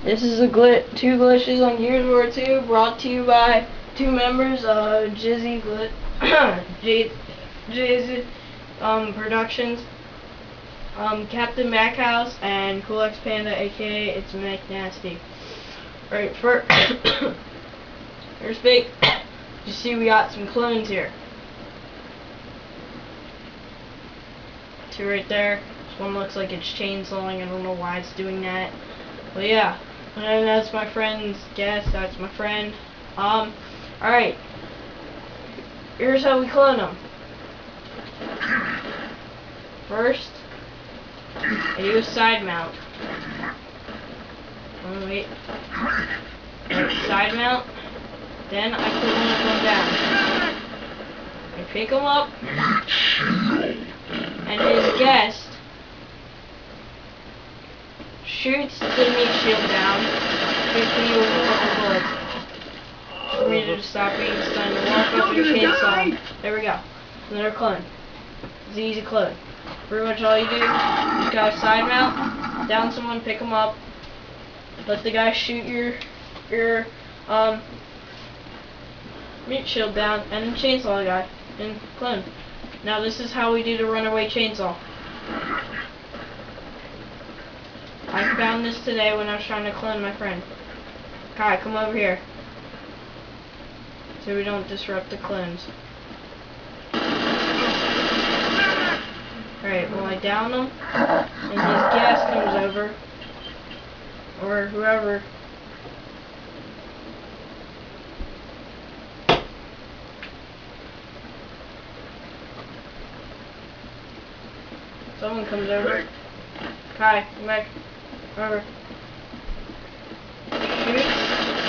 This is a two glitches on Gears of War 2, brought to you by two members of Jizzy Jizzy Productions, Captain Mackhouse and Cool X Panda, aka It's McNasty. Alright, first big, you see we got some clones here. Two right there. This one looks like it's chainsawing. I don't know why it's doing that. But yeah. And that's my friend's guess. That's my friend. Alright. Here's how we clone them. First, I do a side mount. Oh, wait. Side mount. Then I put one down. I pick them up. And his guest shoots the meat shield down, gives me with a couple bullets for me to stop being stunned and walk up and chainsaw him. There we go. Another clone. It's an easy clone. Pretty much all you do, you just gotta side mount, down someone, pick them up, let the guy shoot your meat shield down, and then chainsaw the guy, and clone. Now this is how we do the Runaway chainsaw. I found this today when I was trying to clone my friend. Kai, come over here. So we don't disrupt the clones. Alright, well I down him, and his gas comes over, or whoever. Someone comes over. Kai, come back. Over. Shoots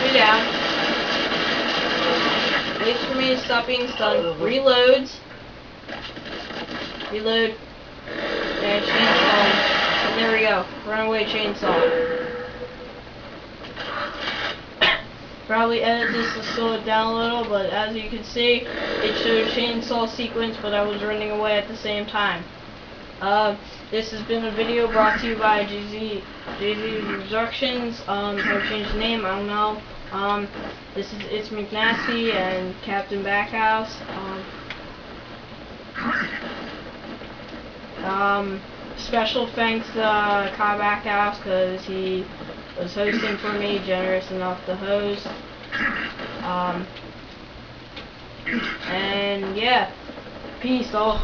me down. Waits for me to stop being stunned. Reloads. Reload. And chainsaw. And there we go. Runaway chainsaw. Probably edit this to slow it down a little, but as you can see, it showed chainsaw sequence, but I was running away at the same time. This has been a video brought to you by GZ Productions. How to change the name, I don't know. It's McNasty and Captain Backhouse. Special thanks to Kai Backhouse because he was hosting for me, generous enough to host. And yeah, peace all.